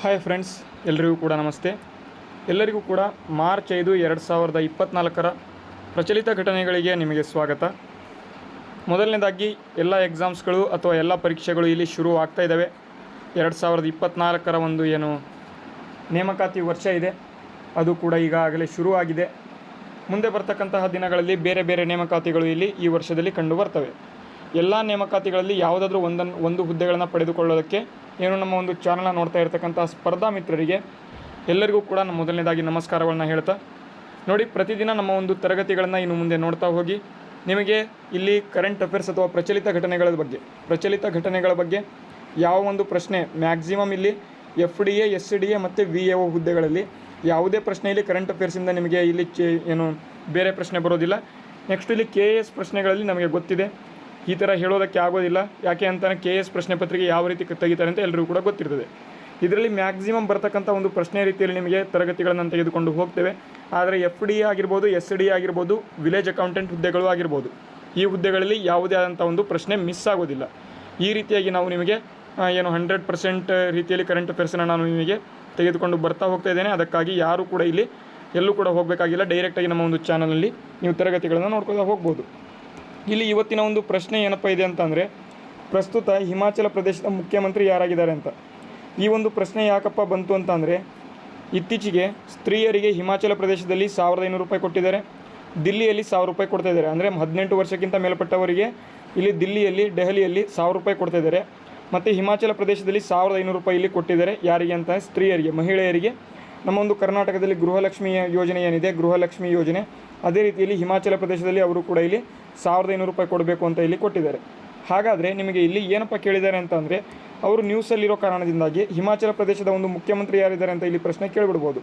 Hi friends, ಎಲ್ಲರಿಗೂ ಕೂಡ ನಮಸ್ತೆ. ಎಲ್ಲರಿಗೂ ಕೂಡ ಮಾರ್ಚ್ 5, 2024 ಪ್ರಚಲಿತ ಘಟನೆಗಳಿಗೆ ನಿಮಗೆ ಸ್ವಾಗತ. ಮೊದಲನೇದಾಗಿ ಎಲ್ಲ ಎಕ್ಸಾಮ್ಸ್ಗಳು ಅಥವಾ ಎಲ್ಲ ಪರೀಕ್ಷೆಗಳು ಇಲ್ಲಿ ಶುರು ಆಗ್ತಾ ಇದ್ದಾವೆ. 2024 ಒಂದು ಏನು ನೇಮಕಾತಿ ವರ್ಷ ಇದೆ ಅದು ಕೂಡ ಈಗಾಗಲೇ ಶುರುವಾಗಿದೆ. ಮುಂದೆ ಬರ್ತಕ್ಕಂತಹ ದಿನಗಳಲ್ಲಿ ಬೇರೆ ಬೇರೆ ನೇಮಕಾತಿಗಳು ಇಲ್ಲಿ ಈ ವರ್ಷದಲ್ಲಿ ಕಂಡು ಬರ್ತವೆ. ಎಲ್ಲ ನೇಮಕಾತಿಗಳಲ್ಲಿ ಯಾವುದಾದ್ರೂ ಒಂದು ಹುದ್ದೆಗಳನ್ನು ಪಡೆದುಕೊಳ್ಳೋದಕ್ಕೆ ನಮ್ಮ ಒಂದು ಚಾನಲ್ನ ನೋಡ್ತಾ ಇರ್ತಕ್ಕಂಥ ಸ್ಪರ್ಧಾ ಮಿತ್ರರಿಗೆ ಎಲ್ಲರಿಗೂ ಕೂಡ ಮೊದಲನೇದಾಗಿ ನಮಸ್ಕಾರಗಳನ್ನ ಹೇಳ್ತಾ ನೋಡಿ, ಪ್ರತಿದಿನ ನಮ್ಮ ಒಂದು ತರಗತಿಗಳನ್ನು ಇನ್ನು ಮುಂದೆ ನೋಡ್ತಾ ಹೋಗಿ. ನಿಮಗೆ ಇಲ್ಲಿ ಕರೆಂಟ್ ಅಫೇರ್ಸ್ ಅಥವಾ ಪ್ರಚಲಿತ ಘಟನೆಗಳ ಬಗ್ಗೆ ಯಾವ ಒಂದು ಪ್ರಶ್ನೆ ಮ್ಯಾಕ್ಸಿಮಮ್ ಇಲ್ಲಿ FDA, SDA ಮತ್ತು VAO ಹುದ್ದೆಗಳಲ್ಲಿ ಯಾವುದೇ ಪ್ರಶ್ನೆಯಲ್ಲಿ ಕರೆಂಟ್ ಅಫೇರ್ಸಿಂದ ನಿಮಗೆ ಇಲ್ಲಿ ಬೇರೆ ಪ್ರಶ್ನೆ ಬರೋದಿಲ್ಲ. ನೆಕ್ಸ್ಟ್ ಇಲ್ಲಿ KS ಪ್ರಶ್ನೆಗಳಲ್ಲಿ ನಮಗೆ ಗೊತ್ತಿದೆ, ಈ ಥರ ಹೇಳೋದಕ್ಕೆ ಆಗೋದಿಲ್ಲ. ಯಾಕೆ ಅಂತಾನೆ KS ಪ್ರಶ್ನೆ ಪತ್ರಿಕೆ ಯಾವ ರೀತಿ ತೆಗಿತಾರೆ ಅಂತ ಎಲ್ಲರಿಗೂ ಕೂಡ ಗೊತ್ತಿರ್ತದೆ. ಇದರಲ್ಲಿ ಮ್ಯಾಕ್ಸಿಮಮ್ ಬರ್ತಕ್ಕಂಥ ಒಂದು ಪ್ರಶ್ನೆ ರೀತಿಯಲ್ಲಿ ನಿಮಗೆ ತರಗತಿಗಳನ್ನು ತೆಗೆದುಕೊಂಡು ಹೋಗ್ತೇವೆ. ಆದರೆ FDA ಆಗಿರ್ಬೋದು, SDA ಆಗಿರ್ಬೋದು, ವಿಲೇಜ್ ಅಕೌಂಟೆಂಟ್ ಹುದ್ದೆಗಳು ಆಗಿರ್ಬೋದು, ಈ ಹುದ್ದೆಗಳಲ್ಲಿ ಯಾವುದೇ ಆದಂಥ ಒಂದು ಪ್ರಶ್ನೆ ಮಿಸ್ ಆಗೋದಿಲ್ಲ. ಈ ರೀತಿಯಾಗಿ ನಾವು ನಿಮಗೆ 100% ರೀತಿಯಲ್ಲಿ ಕರೆಂಟ್ ಅಫೇರ್ಸನ್ನು ನಾನು ನಿಮಗೆ ತೆಗೆದುಕೊಂಡು ಬರ್ತಾ ಹೋಗ್ತಾ ಇದ್ದೇನೆ. ಅದಕ್ಕಾಗಿ ಯಾರು ಕೂಡ ಇಲ್ಲಿ ಎಲ್ಲೂ ಕೂಡ ಹೋಗಬೇಕಾಗಿಲ್ಲ, ಡೈರೆಕ್ಟಾಗಿ ನಮ್ಮ ಒಂದು ಚಾನಲಲ್ಲಿ ನೀವು ತರಗತಿಗಳನ್ನು ನೋಡ್ಕೊಳ್ತಾ ಹೋಗ್ಬೋದು. ಇಲ್ಲಿ ಇವತ್ತಿನ ಒಂದು ಪ್ರಶ್ನೆ ಏನಪ್ಪ ಇದೆ ಅಂತಂದರೆ, ಪ್ರಸ್ತುತ ಹಿಮಾಚಲ ಪ್ರದೇಶದ ಮುಖ್ಯಮಂತ್ರಿ ಯಾರಾಗಿದ್ದಾರೆ ಅಂತ. ಈ ಒಂದು ಪ್ರಶ್ನೆ ಯಾಕಪ್ಪ ಬಂತು ಅಂತಂದರೆ, ಇತ್ತೀಚೆಗೆ ಸ್ತ್ರೀಯರಿಗೆ ಹಿಮಾಚಲ ಪ್ರದೇಶದಲ್ಲಿ 1500 ರೂಪಾಯಿ ಕೊಟ್ಟಿದ್ದಾರೆ, ದಿಲ್ಲಿಯಲ್ಲಿ 1000 ರೂಪಾಯಿ ಕೊಡ್ತಾಯಿದ್ದಾರೆ. ಅಂದರೆ 18 ವರ್ಷಕ್ಕಿಂತ ಮೇಲ್ಪಟ್ಟವರಿಗೆ ಇಲ್ಲಿ ದಿಲ್ಲಿಯಲ್ಲಿ, ದೆಹಲಿಯಲ್ಲಿ 1000 ರೂಪಾಯಿ ಕೊಡ್ತಾಯಿದ್ದಾರೆ. ಮತ್ತು ಹಿಮಾಚಲ ಪ್ರದೇಶದಲ್ಲಿ 1500 ರೂಪಾಯಿ ಇಲ್ಲಿ ಕೊಟ್ಟಿದ್ದಾರೆ. ಯಾರಿಗೆ ಅಂತ? ಸ್ತ್ರೀಯರಿಗೆ, ಮಹಿಳೆಯರಿಗೆ. ನಮ್ಮ ಒಂದು ಕರ್ನಾಟಕದಲ್ಲಿ ಗೃಹಲಕ್ಷ್ಮಿ ಯೋಜನೆ ಏನಿದೆ, ಗೃಹಲಕ್ಷ್ಮಿ ಯೋಜನೆ, ಅದೇ ರೀತಿಯಲ್ಲಿ ಹಿಮಾಚಲ ಪ್ರದೇಶದಲ್ಲಿ ಅವರು ಕೂಡ ಇಲ್ಲಿ 1500 ರೂಪಾಯಿ ಕೊಡಬೇಕು ಅಂತ ಇಲ್ಲಿ ಕೊಟ್ಟಿದ್ದಾರೆ. ಹಾಗಾದರೆ ನಿಮಗೆ ಇಲ್ಲಿ ಏನಪ್ಪ ಕೇಳಿದ್ದಾರೆ ಅಂತಂದರೆ, ಅವರು ನ್ಯೂಸಲ್ಲಿರೋ ಕಾರಣದಿಂದಾಗಿ ಹಿಮಾಚಲ ಪ್ರದೇಶದ ಒಂದು ಮುಖ್ಯಮಂತ್ರಿ ಯಾರಿದ್ದಾರೆ ಅಂತ ಇಲ್ಲಿ ಪ್ರಶ್ನೆ ಕೇಳಿಬಿಡ್ಬೋದು.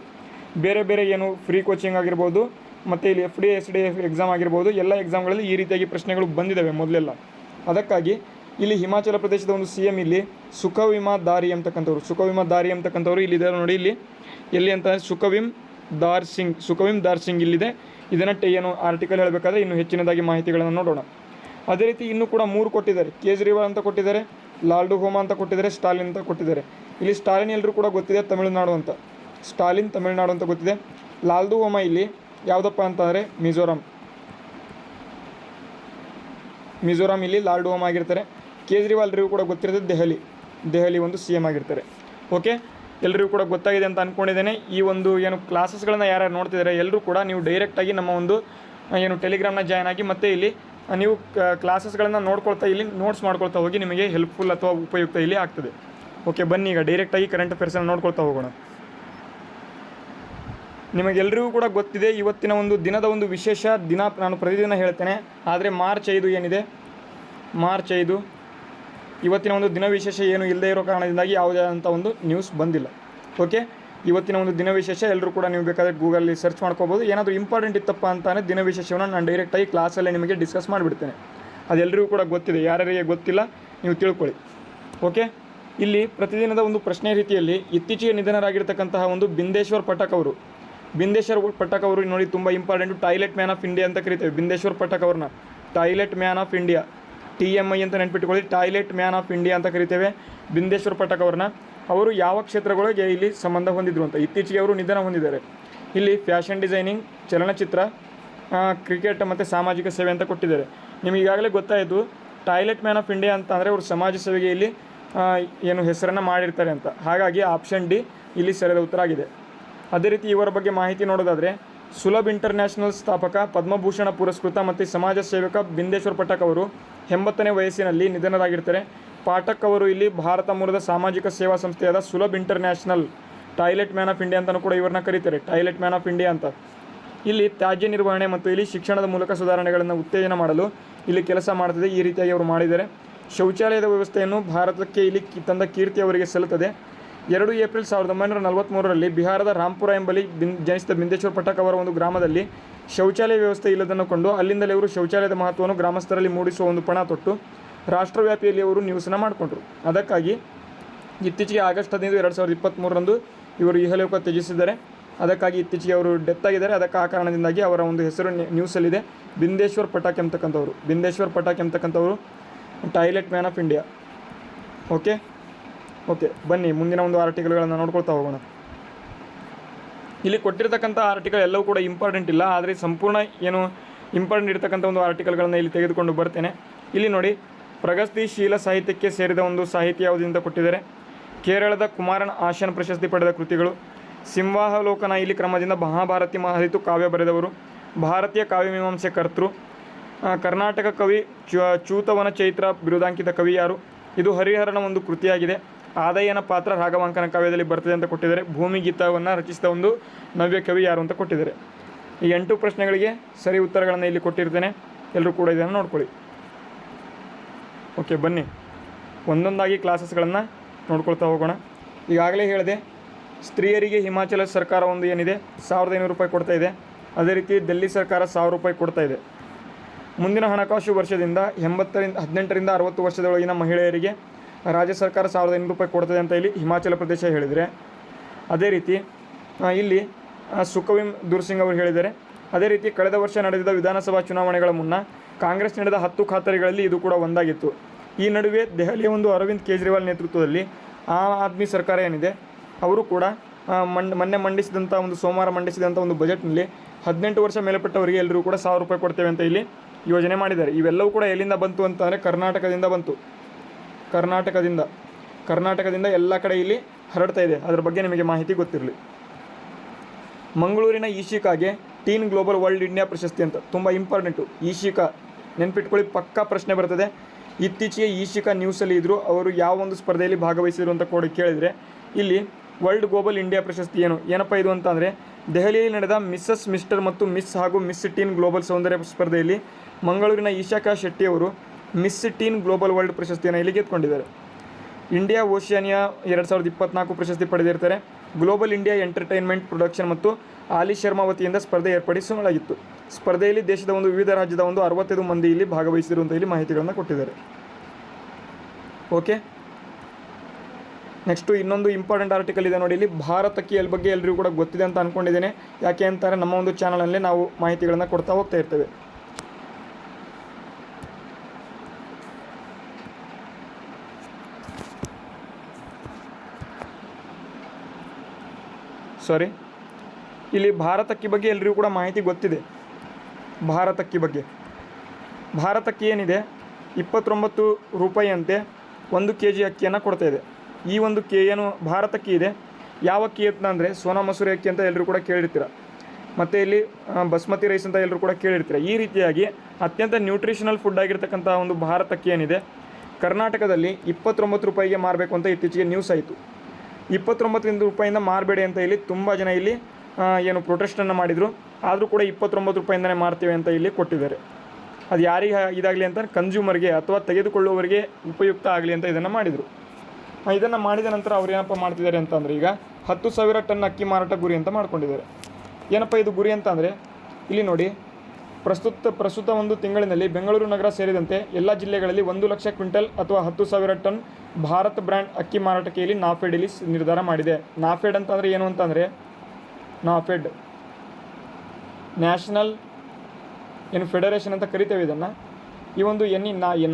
ಬೇರೆ ಬೇರೆ ಫ್ರೀ ಕೋಚಿಂಗ್ ಆಗಿರ್ಬೋದು, ಮತ್ತು ಇಲ್ಲಿ FDA, SDA ಎಕ್ಸಾಮ್ ಆಗಿರ್ಬೋದು, ಎಲ್ಲ ಎಕ್ಸಾಮ್ಗಳಲ್ಲಿ ಈ ರೀತಿಯಾಗಿ ಪ್ರಶ್ನೆಗಳು ಬಂದಿದ್ದಾವೆ ಮೊದಲೆಲ್ಲ. ಅದಕ್ಕಾಗಿ ಇಲ್ಲಿ ಹಿಮಾಚಲ ಪ್ರದೇಶದ ಒಂದು CM ಇಲ್ಲಿ ಸುಖವಿಮಾ ದಾರಿ ಅಂತಕ್ಕಂಥವ್ರು ಇಲ್ಲಿದ್ದಾರೆ ನೋಡಿ. ಇಲ್ಲಿ ಎಲ್ಲಿ ಅಂತ ಸುಖವಿಮ್ ದಾರ್ ಸಿಂಗ್ ಇಲ್ಲಿದೆ. ಇದನ್ನು ಆರ್ಟಿಕಲ್ ಹೇಳಬೇಕಾದ್ರೆ ಇನ್ನೂ ಹೆಚ್ಚಿನದಾಗಿ ಮಾಹಿತಿಗಳನ್ನು ನೋಡೋಣ. ಅದೇ ರೀತಿ ಇನ್ನೂ ಕೂಡ 3 ಕೊಟ್ಟಿದ್ದಾರೆ. ಕೇಜ್ರಿವಾಲ್ ಅಂತ ಕೊಟ್ಟಿದ್ದಾರೆ, ಲಾಲ್ಡು ಹೋಮಾ ಅಂತ ಕೊಟ್ಟಿದ್ದಾರೆ, ಸ್ಟಾಲಿನ್ ಅಂತ ಕೊಟ್ಟಿದ್ದಾರೆ. ಇಲ್ಲಿ ಸ್ಟಾಲಿನ್ ಎಲ್ಲರೂ ಕೂಡ ಗೊತ್ತಿದೆ, ತಮಿಳುನಾಡು ಅಂತ ಗೊತ್ತಿದೆ. ಲಾಲ್ಡು ಹೋಮಾ ಇಲ್ಲಿ ಯಾವುದಪ್ಪ ಅಂತಂದರೆ ಮಿಜೋರಾಂ ಇಲ್ಲಿ ಲಾಲ್ಡು ಹೋಮಾ ಆಗಿರ್ತಾರೆ. ಕೇಜ್ರಿವಾಲ್ರಿಗೂ ಕೂಡ ಗೊತ್ತಿರುತ್ತೆ, ದೆಹಲಿ ಒಂದು CM ಆಗಿರ್ತಾರೆ. ಓಕೆ, ಎಲ್ಲರಿಗೂ ಕೂಡ ಗೊತ್ತಾಗಿದೆ ಅಂತ ಅಂದ್ಕೊಂಡಿದ್ದೇನೆ. ಈ ಒಂದು ಕ್ಲಾಸಸ್ಗಳನ್ನು ಯಾರ್ಯಾರು ನೋಡ್ತಿದ್ದಾರೆ ಎಲ್ಲರೂ ಕೂಡ ನೀವು ಡೈರೆಕ್ಟಾಗಿ ನಮ್ಮ ಒಂದು ಟೆಲಿಗ್ರಾಮ್ನ ಜಾಯ್ನ್ ಆಗಿ, ಮತ್ತು ಇಲ್ಲಿ ನೀವು ಕ್ಲಾಸಸ್ಗಳನ್ನು ನೋಡ್ಕೊಳ್ತಾ ಇಲ್ಲಿ ನೋಟ್ಸ್ ಮಾಡ್ಕೊಳ್ತಾ ಹೋಗಿ, ನಿಮಗೆ ಹೆಲ್ಪ್ಫುಲ್ ಅಥವಾ ಉಪಯುಕ್ತ ಇಲ್ಲಿ ಆಗ್ತದೆ. ಓಕೆ, ಬನ್ನಿ ಈಗ ಡೈರೆಕ್ಟಾಗಿ ಕರೆಂಟ್ ಅಫೇರ್ಸನ್ನು ನೋಡ್ಕೊಳ್ತಾ ಹೋಗೋಣ. ನಿಮಗೆಲ್ಲರಿಗೂ ಕೂಡ ಗೊತ್ತಿದೆ, ಇವತ್ತಿನ ಒಂದು ದಿನದ ಒಂದು ವಿಶೇಷ ದಿನ ನಾನು ಪ್ರತಿದಿನ ಹೇಳ್ತೇನೆ. ಆದರೆ ಮಾರ್ಚ್ 5 ಇವತ್ತಿನ ಒಂದು ದಿನ ವಿಶೇಷ ಏನು ಇಲ್ಲದೆ ಇರೋ ಕಾರಣದಿಂದಾಗಿ ಯಾವುದೇ ಆದಂಥ ಒಂದು ನ್ಯೂಸ್ ಬಂದಿಲ್ಲ. ಓಕೆ, ಇವತ್ತಿನ ಒಂದು ದಿನ ವಿಶೇಷ ಎಲ್ಲರೂ ಕೂಡ ನೀವು ಬೇಕಾದರೆ ಗೂಗಲಲ್ಲಿ ಸರ್ಚ್ ಮಾಡ್ಕೋಬೋದು. ಏನಾದರೂ ಇಂಪಾರ್ಟೆಂಟ್ ಇತ್ತಪ್ಪ ಅಂತಾನೆ ದಿನ ವಿಶೇಷವನ್ನು ನಾನು ಡೈರೆಕ್ಟಾಗಿ ಕ್ಲಾಸಲ್ಲೇ ನಿಮಗೆ ಡಿಸ್ಕಸ್ ಮಾಡಿಬಿಡ್ತೇನೆ. ಅದೆಲ್ಲರಿಗೂ ಕೂಡ ಗೊತ್ತಿದೆ, ಯಾರ್ಯಾರಿಗೆ ಗೊತ್ತಿಲ್ಲ ನೀವು ತಿಳ್ಕೊಳ್ಳಿ. ಓಕೆ, ಇಲ್ಲಿ ಪ್ರತಿದಿನದ ಒಂದು ಪ್ರಶ್ನೆ ರೀತಿಯಲ್ಲಿ ಇತ್ತೀಚೆಗೆ ನಿಧನರಾಗಿರ್ತಕ್ಕಂತಹ ಒಂದು ಬಿಂದೇಶ್ವರ್ ಪಟಕ್ ಅವರು ನೋಡಿ, ತುಂಬ important. Toilet man of India ಅಂತ ಕರಿತೇವೆ ಬಿಂದೇಶ್ವರ್ ಪಟಕ್ ಅವ್ರನ್ನ. Toilet man of India, TMI ಅಂತ ನೆನ್ಪಿಟ್ಕೊಳ್ಳಿ. ಟಾಯ್ಲೆಟ್ ಮ್ಯಾನ್ ಆಫ್ ಇಂಡಿಯಾ ಅಂತ ಕರಿತೇವೆ ಬಿಂದೇಶ್ವರ್ ಪಟಕ್ ಅವ್ರನ್ನ. ಅವರು ಯಾವ ಕ್ಷೇತ್ರಗಳಿಗೆ ಇಲ್ಲಿ ಸಂಬಂಧ ಹೊಂದಿದ್ರು ಅಂತ. ಇತ್ತೀಚೆಗೆ ಅವರು ನಿಧನ ಹೊಂದಿದ್ದಾರೆ. ಇಲ್ಲಿ ಫ್ಯಾಷನ್ ಡಿಸೈನಿಂಗ್, ಚಲನಚಿತ್ರ, ಕ್ರಿಕೆಟ್ ಮತ್ತು ಸಾಮಾಜಿಕ ಸೇವೆ ಅಂತ ಕೊಟ್ಟಿದ್ದಾರೆ. ನಿಮಗೆ ಈಗಾಗಲೇ ಗೊತ್ತಾಯಿತು, ಟಾಯ್ಲೆಟ್ ಮ್ಯಾನ್ ಆಫ್ ಇಂಡಿಯಾ ಅಂತ ಅಂದರೆ ಅವರು ಸಮಾಜ ಸೇವೆಗೆ ಇಲ್ಲಿ ಹೆಸರನ್ನು ಮಾಡಿರ್ತಾರೆ ಅಂತ. ಹಾಗಾಗಿ ಆಪ್ಷನ್ ಡಿ ಇಲ್ಲಿ ಸರಿಯಾದ ಉತ್ತರ ಆಗಿದೆ. ಅದೇ ರೀತಿ ಇವರ ಬಗ್ಗೆ ಮಾಹಿತಿ ನೋಡೋದಾದರೆ, ಸುಲಭ್ ಇಂಟರ್ನ್ಯಾಷನಲ್ ಸ್ಥಾಪಕ, ಪದ್ಮಭೂಷಣ ಪುರಸ್ಕೃತ ಮತ್ತು ಸಮಾಜ ಸೇವಕ ಬಿಂದೇಶ್ವರ್ ಪಟಕ್ ಅವರು 80ನೇ ವಯಸ್ಸಿನಲ್ಲಿ ನಿಧನರಾಗಿರ್ತಾರೆ. ಪಾಠಕ್ ಅವರು ಇಲ್ಲಿ ಭಾರತ ಮೂಲದ ಸಾಮಾಜಿಕ ಸೇವಾ ಸಂಸ್ಥೆಯಾದ Sulabh international toilet man of India ಅಂತಲೂ ಕೂಡ ಇವ್ರನ್ನ ಕರೀತಾರೆ, ಟಾಯ್ಲೆಟ್ ಮ್ಯಾನ್ ಆಫ್ ಇಂಡಿಯಾ ಅಂತ. ಇಲ್ಲಿ ತ್ಯಾಜ್ಯ ನಿರ್ವಹಣೆ ಮತ್ತು ಇಲ್ಲಿ ಶಿಕ್ಷಣದ ಮೂಲಕ ಸುಧಾರಣೆಗಳನ್ನು ಉತ್ತೇಜನ ಮಾಡಲು ಇಲ್ಲಿ ಕೆಲಸ ಮಾಡ್ತಿದೆ. ಈ ರೀತಿಯಾಗಿ ಅವರು ಮಾಡಿದ್ದಾರೆ. ಶೌಚಾಲಯದ ವ್ಯವಸ್ಥೆಯನ್ನು ಭಾರತಕ್ಕೆ ಇಲ್ಲಿ ತಂದ ಕೀರ್ತಿ ಅವರಿಗೆ ಸಲ್ಲುತ್ತದೆ. 2 ಏಪ್ರಿಲ್ 1943ರಲ್ಲಿ ಬಿಹಾರದ ರಾಂಪುರ ಎಂಬಲ್ಲಿ ಜನಿಸಿದ ಬಿಂದೇಶ್ವರ್ ಪಟಕ್ ಅವರ ಒಂದು ಗ್ರಾಮದಲ್ಲಿ ಶೌಚಾಲಯ ವ್ಯವಸ್ಥೆ ಇಲ್ಲದನ್ನು ಕೊಂಡು ಅಲ್ಲಿಂದಲೇ ಅವರು ಶೌಚಾಲಯದ ಮಹತ್ವವನ್ನು ಗ್ರಾಮಸ್ಥರಲ್ಲಿ ಮೂಡಿಸುವ ಒಂದು ಪಣ ತೊಟ್ಟು ರಾಷ್ಟ್ರವ್ಯಾಪಿಯಲ್ಲಿ ಅವರು ನ್ಯೂಸನ್ನು ಮಾಡಿಕೊಂಡ್ರು. ಅದಕ್ಕಾಗಿ ಇತ್ತೀಚೆಗೆ ಆಗಸ್ಟ್ 15, 2023ರಂದು ಇವರು ಇಹಲೋಕ ತ್ಯಜಿಸಿದ್ದಾರೆ. ಅದಕ್ಕಾಗಿ ಇತ್ತೀಚೆಗೆ ಅವರು ಡೆತ್ ಆಗಿದ್ದಾರೆ. ಆ ಕಾರಣದಿಂದಾಗಿ ಅವರ ಒಂದು ಹೆಸರು ನ್ಯೂಸಲ್ಲಿದೆ, ಬಿಂದೇಶ್ವರ್ ಪಟಕ್ ಎಂಬತಕ್ಕಂಥವ್ರು toilet man of India. Okay, okay, ಬನ್ನಿ ಮುಂದಿನ ಒಂದು ಆರ್ಟಿಕಲ್ಗಳನ್ನು ನೋಡ್ಕೊಳ್ತಾ ಹೋಗೋಣ. ಇಲ್ಲಿ ಕೊಟ್ಟಿರ್ತಕ್ಕಂಥ ಆರ್ಟಿಕಲ್ ಎಲ್ಲವೂ ಕೂಡ ಇಂಪಾರ್ಟೆಂಟ್ ಇಲ್ಲ, ಆದರೆ ಸಂಪೂರ್ಣ ಏನು ಇಂಪಾರ್ಟೆಂಟ್ ಇರತಕ್ಕಂಥ ಒಂದು ಆರ್ಟಿಕಲ್ಗಳನ್ನು ಇಲ್ಲಿ ತೆಗೆದುಕೊಂಡು ಬರ್ತೇನೆ. ಇಲ್ಲಿ ನೋಡಿ, ಪ್ರಗತಿಶೀಲ ಸಾಹಿತ್ಯಕ್ಕೆ ಸೇರಿದ ಒಂದು ಸಾಹಿತ್ಯ ಯಾವುದರಿಂದ ಕೊಟ್ಟಿದ್ದಾರೆ. ಕೇರಳದ ಕುಮಾರನ್ ಆಶಾನ್ ಪ್ರಶಸ್ತಿ ಪಡೆದ ಕೃತಿಗಳು. ಸಿಂಹಾವಲೋಕನ ಇಲ್ಲಿ ಕ್ರಮದಿಂದ ಮಹಾಭಾರತಿ ಮಹರಿತು ಕಾವ್ಯ ಬರೆದವರು. ಭಾರತೀಯ ಕಾವ್ಯಮೀಮಾಂಸೆ ಕರ್ತೃ. ಕರ್ನಾಟಕ ಕವಿ ಚ್ಯೂತವನ ಚೈತ್ರ ಬಿರುದಾಂಕಿತ ಕವಿ ಯಾರು. ಇದು ಹರಿಹರನ ಒಂದು ಕೃತಿಯಾಗಿದೆ. ಆದಯ್ಯನ ಪಾತ್ರ ರಾಘವಾಂಕನ ಕಾವ್ಯದಲ್ಲಿ ಬರ್ತದೆ ಅಂತ ಕೊಟ್ಟಿದ್ದಾರೆ. ಭೂಮಿಗೀತವನ್ನು ರಚಿಸಿದ ಒಂದು ನವ್ಯ ಕವಿ ಯಾರು ಅಂತ ಕೊಟ್ಟಿದ್ದಾರೆ. ಈ 8 ಪ್ರಶ್ನೆಗಳಿಗೆ ಸರಿ ಉತ್ತರಗಳನ್ನು ಇಲ್ಲಿ ಕೊಟ್ಟಿರ್ತೇನೆ, ಎಲ್ಲರೂ ಕೂಡ ಇದನ್ನು ನೋಡ್ಕೊಳ್ಳಿ. ಓಕೆ, ಬನ್ನಿ ಒಂದೊಂದಾಗಿ ಕ್ಲಾಸಸ್ಗಳನ್ನು ನೋಡ್ಕೊಳ್ತಾ ಹೋಗೋಣ. ಈಗಾಗಲೇ ಹೇಳಿದೆ, ಸ್ತ್ರೀಯರಿಗೆ ಹಿಮಾಚಲ ಸರ್ಕಾರ ಒಂದು ಏನಿದೆ 1500 ರೂಪಾಯಿ ಕೊಡ್ತಾ ಇದೆ. ಅದೇ ರೀತಿ ದಿಲ್ಲಿ ಸರ್ಕಾರ 1000 ರೂಪಾಯಿ ಕೊಡ್ತಾ ಇದೆ. ಮುಂದಿನ ಹಣಕಾಸು ವರ್ಷದಿಂದ 18ರಿಂದ 60 ವರ್ಷದೊಳಗಿನ ಮಹಿಳೆಯರಿಗೆ ರಾಜ್ಯ ಸರ್ಕಾರ 1500 ರೂಪಾಯಿ ಕೊಡ್ತದೆ ಅಂತ ಇಲ್ಲಿ ಹಿಮಾಚಲ ಪ್ರದೇಶ ಹೇಳಿದರೆ. ಅದೇ ರೀತಿ ಇಲ್ಲಿ ಸುಖವಿಮ್ ದುರ್ಸಿಂಗ್ ಅವರು ಹೇಳಿದ್ದಾರೆ. ಅದೇ ರೀತಿ ಕಳೆದ ವರ್ಷ ನಡೆದ ವಿಧಾನಸಭಾ ಚುನಾವಣೆಗಳ ಮುನ್ನ ಕಾಂಗ್ರೆಸ್ ನೀಡಿದ 10 ಖಾತರಿಗಳಲ್ಲಿ ಇದು ಕೂಡ ಒಂದಾಗಿತ್ತು. ಈ ನಡುವೆ ದೆಹಲಿಯ ಒಂದು ಅರವಿಂದ್ ಕೇಜ್ರಿವಾಲ್ ನೇತೃತ್ವದಲ್ಲಿ ಆಮ್ ಆದ್ಮಿ ಸರ್ಕಾರ ಏನಿದೆ ಅವರು ಕೂಡ ಸೋಮವಾರ ಮಂಡಿಸಿದಂಥ ಒಂದು ಬಜೆಟ್ನಲ್ಲಿ 18 ವರ್ಷ ಮೇಲ್ಪಟ್ಟವರಿಗೆ ಎಲ್ಲರೂ ಕೂಡ 1000 ರೂಪಾಯಿ ಕೊಡ್ತೇವೆ ಅಂತ ಇಲ್ಲಿ ಯೋಜನೆ ಮಾಡಿದ್ದಾರೆ. ಇವೆಲ್ಲವೂ ಕೂಡ ಎಲ್ಲಿಂದ ಬಂತು ಅಂತಂದರೆ ಕರ್ನಾಟಕದಿಂದ ಬಂತು. ಕರ್ನಾಟಕದಿಂದ ಎಲ್ಲ ಕಡೆ ಇಲ್ಲಿ ಹರಡ್ತಾ ಇದೆ. ಅದರ ಬಗ್ಗೆ ನಿಮಗೆ ಮಾಹಿತಿ ಗೊತ್ತಿರಲಿ. ಮಂಗಳೂರಿನ ಈಶಿಕಾಗೆ ಟೀನ್ ಗ್ಲೋಬಲ್ ವರ್ಲ್ಡ್ ಇಂಡಿಯಾ ಪ್ರಶಸ್ತಿ ಅಂತ, ತುಂಬ ಇಂಪಾರ್ಟೆಂಟು. ಈಶಿಕಾ ನೆನ್ಪಿಟ್ಕೊಳ್ಳಿ, ಪಕ್ಕಾ ಪ್ರಶ್ನೆ ಬರ್ತದೆ. ಇತ್ತೀಚೆಗೆ ಈಶಿಕಾ ನ್ಯೂಸಲ್ಲಿ ಇದ್ದರು. ಅವರು ಯಾವ ಒಂದು ಸ್ಪರ್ಧೆಯಲ್ಲಿ ಭಾಗವಹಿಸಿದರು ಅಂತ ಕೇಳಿದರೆ ಇಲ್ಲಿ ವರ್ಲ್ಡ್ ಗ್ಲೋಬಲ್ ಇಂಡಿಯಾ ಪ್ರಶಸ್ತಿ ಏನಪ್ಪ ಇದು ಅಂತ ಅಂದರೆ, ದೆಹಲಿಯಲ್ಲಿ ನಡೆದ ಮಿಸ್ಸಸ್ ಮಿಸ್ಟರ್ ಮತ್ತು ಮಿಸ್ ಹಾಗೂ ಮಿಸ್ ಟೀನ್ ಗ್ಲೋಬಲ್ ಸೌಂದರ್ಯ ಸ್ಪರ್ಧೆಯಲ್ಲಿ ಮಂಗಳೂರಿನ ಈಶಿಕಾ ಶೆಟ್ಟಿಯವರು ಮಿಸ್ ಟೀನ್ ಗ್ಲೋಬಲ್ ವರ್ಲ್ಡ್ ಪ್ರಶಸ್ತಿಯನ್ನು ಇಲ್ಲಿ ಗೆದ್ದುಕೊಂಡಿದ್ದಾರೆ. ಇಂಡಿಯಾ ಓಷಿಯಾನಿಯಾ 2024 ಪ್ರಶಸ್ತಿ ಪಡೆದಿರ್ತಾರೆ. ಗ್ಲೋಬಲ್ ಇಂಡಿಯಾ ಎಂಟರ್ಟೈನ್ಮೆಂಟ್ ಪ್ರೊಡಕ್ಷನ್ ಮತ್ತು ಆಲಿ ಶರ್ಮಾ ವತಿಯಿಂದ ಸ್ಪರ್ಧೆ ಏರ್ಪಡಿಸಲಾಗಿತ್ತು. ಸ್ಪರ್ಧೆಯಲ್ಲಿ ದೇಶದ ಒಂದು ವಿವಿಧ ರಾಜ್ಯದ ಒಂದು 65 ಮಂದಿ ಇಲ್ಲಿ ಭಾಗವಹಿಸಿದರು ಅಂತ ಇಲ್ಲಿ ಮಾಹಿತಿಗಳನ್ನು ಕೊಟ್ಟಿದ್ದಾರೆ. ಓಕೆ, ನೆಕ್ಸ್ಟು ಇನ್ನೊಂದು ಇಂಪಾರ್ಟೆಂಟ್ ಆರ್ಟಿಕಲ್ ಇದೆ ನೋಡಿ. ಇಲ್ಲಿ ಭಾರತಕ್ಕೆ ಬಗ್ಗೆ ಎಲ್ಲರಿಗೂ ಕೂಡ ಗೊತ್ತಿದೆ ಅಂತ ಅಂದ್ಕೊಂಡಿದ್ದೇನೆ. ಯಾಕೆ ಅಂತಾರೆ, ನಮ್ಮ ಒಂದು ಚಾನಲಲ್ಲಿ ನಾವು ಮಾಹಿತಿಗಳನ್ನು ಕೊಡ್ತಾ ಹೋಗ್ತಾ ಇರ್ತೇವೆ. ಇಲ್ಲಿ ಭಾರತಕ್ಕಿ ಬಗ್ಗೆ ಎಲ್ಲರಿಗೂ ಕೂಡ ಮಾಹಿತಿ ಗೊತ್ತಿದೆ. ಭಾರತಕ್ಕಿ ಏನಿದೆ 29 ರೂಪಾಯಿಯಂತೆ 1 kg ಅಕ್ಕಿಯನ್ನು ಕೊಡ್ತಾ ಇದೆ. ಈ ಒಂದು ಏನು ಭಾರತಕ್ಕಿ ಇದೆ, ಯಾವ ಅಕ್ಕಿ ಅಂತಂದರೆ ಸೋನಾ ಮಸೂರಿ ಅಕ್ಕಿ ಅಂತ ಎಲ್ಲರೂ ಕೂಡ ಕೇಳಿರ್ತೀರ. ಮತ್ತು ಇಲ್ಲಿ ಬಸ್ಮತಿ ರೈಸ್ ಅಂತ ಎಲ್ಲರೂ ಕೂಡ ಕೇಳಿರ್ತೀರ. ಈ ರೀತಿಯಾಗಿ ಅತ್ಯಂತ ನ್ಯೂಟ್ರಿಷನಲ್ ಫುಡ್ ಆಗಿರ್ತಕ್ಕಂಥ ಒಂದು ಭಾರತಕ್ಕಿ ಏನಿದೆ ಕರ್ನಾಟಕದಲ್ಲಿ 29 ರೂಪಾಯಿಗೆ ಮಾರಬೇಕು ಅಂತ ಇತ್ತೀಚೆಗೆ ನ್ಯೂಸ್ ಆಯಿತು. 29 ರೂಪಾಯಿಂದ ಮಾರಬೇಡಿ ಅಂತ ಇಲ್ಲಿ ತುಂಬ ಜನ ಇಲ್ಲಿ ಪ್ರೊಟೆಸ್ಟನ್ನು ಮಾಡಿದರು. ಆದರೂ ಕೂಡ 29 ರೂಪಾಯಿಂದಲೇ ಮಾರ್ತೀವಿ ಅಂತ ಇಲ್ಲಿ ಕೊಟ್ಟಿದ್ದಾರೆ. ಅದು ಯಾರಿಗೆ ಇದಾಗಲಿ ಅಂತ ಕನ್ಸ್ಯೂಮರ್ಗೆ ಅಥವಾ ತೆಗೆದುಕೊಳ್ಳುವವರಿಗೆ ಉಪಯುಕ್ತ ಆಗಲಿ ಅಂತ ಇದನ್ನು ಮಾಡಿದರು. ಇದನ್ನು ಮಾಡಿದ ನಂತರ ಅವ್ರು ಏನಪ್ಪ ಮಾಡ್ತಿದ್ದಾರೆ ಅಂತಂದರೆ, ಈಗ 10,000 ಟನ್ ಅಕ್ಕಿ ಮಾರಾಟ ಗುರಿ ಅಂತ ಮಾಡ್ಕೊಂಡಿದ್ದಾರೆ. ಏನಪ್ಪ ಇದು ಗುರಿ ಅಂತ ಅಂದರೆ, ಇಲ್ಲಿ ನೋಡಿ, ಪ್ರಸ್ತುತ ಒಂದು ತಿಂಗಳಿನಲ್ಲಿ ಬೆಂಗಳೂರು ನಗರ ಸೇರಿದಂತೆ ಎಲ್ಲ ಜಿಲ್ಲೆಗಳಲ್ಲಿ 1,00,000 ಕ್ವಿಂಟಲ್ ಅಥವಾ 10,000 ಟನ್ ಭಾರತ್ ಬ್ರ್ಯಾಂಡ್ ಅಕ್ಕಿ ಮಾರಾಟಕ್ಕೆ ಇಲ್ಲಿ ನಾಫೆಡ್ ಇಲ್ಲಿ ನಿರ್ಧಾರ ಮಾಡಿದೆ. ನಾಫೆಡ್ ಅಂತಂದರೆ ಏನು ಅಂತಂದರೆ, ನಾಫೆಡ್ ನ್ಯಾಷನಲ್ ಫೆಡರೇಷನ್ ಅಂತ ಕರಿತೇವೆ ಇದನ್ನು. ಈ ಒಂದು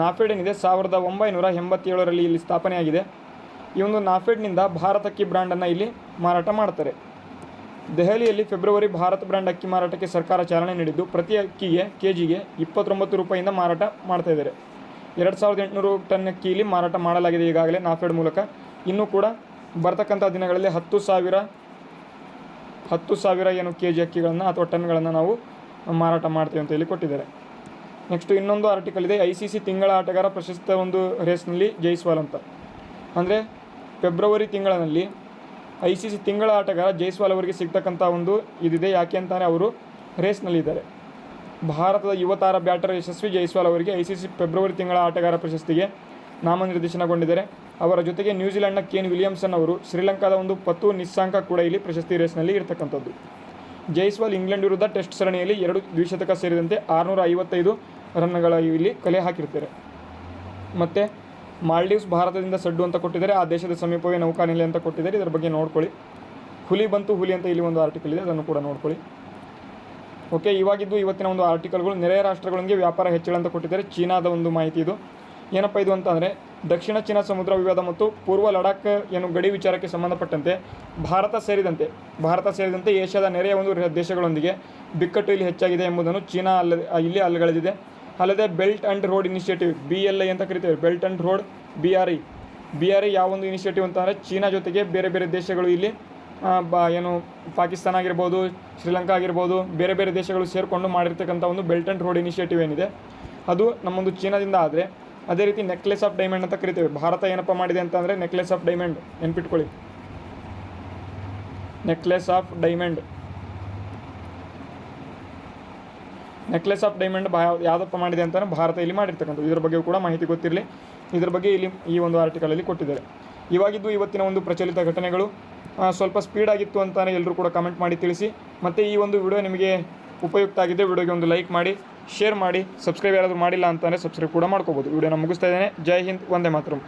ನಾಫೆಡ್ ಏನಿದೆ 1987ರಲ್ಲಿ ಇಲ್ಲಿ ಸ್ಥಾಪನೆಯಾಗಿದೆ. ಈ ಒಂದು ನಾಫೆಡ್ನಿಂದ ಭಾರತ್ ಅಕ್ಕಿ ಬ್ರ್ಯಾಂಡನ್ನು ಇಲ್ಲಿ ಮಾರಾಟ ಮಾಡ್ತಾರೆ. ದೆಹಲಿಯಲ್ಲಿ ಫೆಬ್ರವರಿ ಭಾರತ್ ಬ್ರ್ಯಾಂಡ್ ಅಕ್ಕಿ ಮಾರಾಟಕ್ಕೆ ಸರ್ಕಾರ ಚಾಲನೆ ನೀಡಿದ್ದು, ಪ್ರತಿ ಅಕ್ಕಿಗೆ ಕೆಜಿಗೆ 29 ರೂಪಾಯಿಂದ ಮಾರಾಟ ಮಾಡ್ತಾಯಿದ್ದಾರೆ. 2,800 ಟನ್ ಅಕ್ಕಿ ಇಲ್ಲಿ ಮಾರಾಟ ಮಾಡಲಾಗಿದೆ ಈಗಾಗಲೇ ನಾಫೆಡ್ ಮೂಲಕ. ಇನ್ನೂ ಕೂಡ ಬರ್ತಕ್ಕಂಥ ದಿನಗಳಲ್ಲಿ 10,000 ಕೆಜಿ ಅಕ್ಕಿಗಳನ್ನು ಅಥವಾ ಟನ್ಗಳನ್ನು ನಾವು ಮಾರಾಟ ಮಾಡ್ತೀವಿ ಅಂತ ಇಲ್ಲಿ ಕೊಟ್ಟಿದ್ದಾರೆ. ನೆಕ್ಸ್ಟು ಇನ್ನೊಂದು ಆರ್ಟಿಕಲ್ ಇದೆ, ICC ತಿಂಗಳ ಆಟಗಾರ ಪ್ರಶಸ್ತ ಒಂದು ರೇಸ್ನಲ್ಲಿ ಜೈಸ್ವಾಲ್ ಅಂತ. ಅಂದರೆ ಫೆಬ್ರವರಿ ತಿಂಗಳಿನಲ್ಲಿ ICC ತಿಂಗಳ ಆಟಗಾರ ಜೈಸ್ವಾಲ್ ಅವರಿಗೆ ಸಿಗ್ತಕ್ಕಂಥ ಒಂದು ಇದಿದೆ. ಯಾಕೆ ಅಂತಾನೆ ಅವರು ರೇಸ್ನಲ್ಲಿದ್ದಾರೆ. ಭಾರತದ ಯುವ ತಾರ ಬ್ಯಾಟರ್ ಯಶಸ್ವಿ ಜೈಸ್ವಾಲ್ ಅವರಿಗೆ ICC ಫೆಬ್ರವರಿ ತಿಂಗಳ ಆಟಗಾರ ಪ್ರಶಸ್ತಿಗೆ ನಾಮನಿರ್ದೇಶನಗೊಂಡಿದ್ದಾರೆ. ಅವರ ಜೊತೆಗೆ ನ್ಯೂಜಿಲೆಂಡ್ನ ಕೇನ್ ವಿಲಿಯಮ್ಸನ್ ಅವರು, ಶ್ರೀಲಂಕಾದ ಒಂದು ಪತು ನಿಸ್ಸಾಂಕ ಕೂಡ ಇಲ್ಲಿ ಪ್ರಶಸ್ತಿ ರೇಸ್ನಲ್ಲಿ ಇರತಕ್ಕಂಥದ್ದು. ಜೈಸ್ವಾಲ್ ಇಂಗ್ಲೆಂಡ್ ವಿರುದ್ಧ ಟೆಸ್ಟ್ ಸರಣಿಯಲ್ಲಿ 2 ದ್ವಿಶತಕ ಸೇರಿದಂತೆ 655 ರನ್ಗಳ ಇಲ್ಲಿ ಕಲೆ ಹಾಕಿರ್ತಾರೆ. ಮತ್ತು ಮಾಲ್ಡೀವ್ಸ್ ಭಾರತದಿಂದ ಸಡ್ಡು ಅಂತ ಕೊಟ್ಟಿದ್ದಾರೆ. ಆ ದೇಶದ ಸಮೀಪವೇ ನೌಕಾನೆಲೆ ಅಂತ ಕೊಟ್ಟಿದ್ದಾರೆ. ಇದರ ಬಗ್ಗೆ ನೋಡ್ಕೊಳ್ಳಿ. ಹುಲಿ ಅಂತ ಇಲ್ಲಿ ಒಂದು ಆರ್ಟಿಕಲ್ ಇದೆ, ಅದನ್ನು ಕೂಡ ನೋಡ್ಕೊಳ್ಳಿ. ಓಕೆ, ಇವಾಗಿದ್ದು ಇವತ್ತಿನ ಒಂದು ಆರ್ಟಿಕಲ್ಗಳು. ನೆರೆಯ ರಾಷ್ಟ್ರಗಳಿಗೆ ವ್ಯಾಪಾರ ಹೆಚ್ಚಳ ಅಂತ ಕೊಟ್ಟಿದ್ದಾರೆ. ಚೀನಾದ ಒಂದು ಮಾಹಿತಿ ಇದು. ಏನಪ್ಪ ಇದು ಅಂತಂದರೆ, ದಕ್ಷಿಣ ಚೀನಾ ಸಮುದ್ರ ವಿವಾದ ಮತ್ತು ಪೂರ್ವ ಲಡಾಖ್ ಗಡಿ ವಿಚಾರಕ್ಕೆ ಸಂಬಂಧಪಟ್ಟಂತೆ ಭಾರತ ಸೇರಿದಂತೆ ಏಷ್ಯಾದ ನೆರೆಯ ಒಂದು ದೇಶಗಳೊಂದಿಗೆ ಬಿಕ್ಕಟ್ಟು ಇಲ್ಲಿ ಹೆಚ್ಚಾಗಿದೆ ಎಂಬುದನ್ನು ಚೀನಾ ಇಲ್ಲಿ ಅಲ್ಲಗಳೆದಿದೆ. ಅಲ್ಲದೆ belt and road initiative BLI ಅಂತ ಕರಿತೇವೆ, ಬೆಲ್ಟ್ ಆ್ಯಂಡ್ ರೋಡ್ BRI ಯಾವ ಒಂದು ಇನಿಷಿಯೇಟಿವ್ ಅಂತಂದರೆ ಚೀನಾ ಜೊತೆಗೆ ಬೇರೆ ಬೇರೆ ದೇಶಗಳು ಇಲ್ಲಿ ಪಾಕಿಸ್ತಾನ ಆಗಿರ್ಬೋದು, ಶ್ರೀಲಂಕಾ ಆಗಿರ್ಬೋದು, ಬೇರೆ ಬೇರೆ ದೇಶಗಳು ಸೇರಿಕೊಂಡು ಮಾಡಿರ್ತಕ್ಕಂಥ ಒಂದು ಬೆಲ್ಟ್ ಆ್ಯಂಡ್ ರೋಡ್ ಇನಿಷಿಯೇಟಿವ್ ಏನಿದೆ ಅದು ನಮ್ಮೊಂದು ಚೀನಾದಿಂದ ಆದರೆ, ಅದೇ ರೀತಿ ನೆಕ್ಲೆಸ್ ಆಫ್ ಡೈಮಂಡ್ ಅಂತ ಕರಿತೇವೆ. ಭಾರತ ಏನಪ್ಪ ಮಾಡಿದೆ ಅಂತಂದರೆ ನೆಕ್ಲೆಸ್ ಆಫ್ ಡೈಮಂಡ್ ನೆನ್ಪಿಟ್ಕೊಳ್ಳಿ, ನೆಕ್ಲೆಸ್ ಆಫ್ ಡೈಮಂಡ್ ಯಾವುದಪ್ಪ ಮಾಡಿದೆ ಅಂತಂದರೆ ಭಾರತ ಇಲ್ಲಿ ಮಾಡಿರ್ತಕ್ಕಂಥದ್ದು. ಇದರ ಬಗ್ಗೆ ಕೂಡ ಮಾಹಿತಿ ಗೊತ್ತಿರಲಿ, ಇದರ ಬಗ್ಗೆ ಇಲ್ಲಿ ಈ ಒಂದು ಆರ್ಟಿಕಲಲ್ಲಿ ಕೊಟ್ಟಿದ್ದಾರೆ. ಇವಾಗಿದ್ದು ಇವತ್ತಿನ ಒಂದು ಪ್ರಚಲಿತ ಘಟನೆಗಳು. ಸ್ವಲ್ಪ ಸ್ಪೀಡ್ ಆಗಿತ್ತು ಅಂತಾನೆ ಎಲ್ಲರೂ ಕೂಡ ಕಮೆಂಟ್ ಮಾಡಿ ತಿಳಿಸಿ. ಮತ್ತು ಈ ಒಂದು ವಿಡಿಯೋ ನಿಮಗೆ ಉಪಯುಕ್ತ ಆಗಿದೆ, ವಿಡಿಯೋಗೆ ಒಂದು ಲೈಕ್ ಮಾಡಿ, ಶೇರ್ ಮಾಡಿ, ಸಬ್ಸ್ಕ್ರೈಬ್ ಯಾರಾದರೂ ಮಾಡಿಲ್ಲ ಅಂತಂದರೆ ಸಬ್ಸ್ಕ್ರೈಬ್ ಕೂಡ ಮಾಡ್ಕೋಬೋದು. ವಿಡಿಯೋನ ಮುಗಿಸ್ತಾ ಇದ್ದೇನೆ. ಜೈ ಹಿಂದ್, ವಂದೇ ಮಾತರಂ.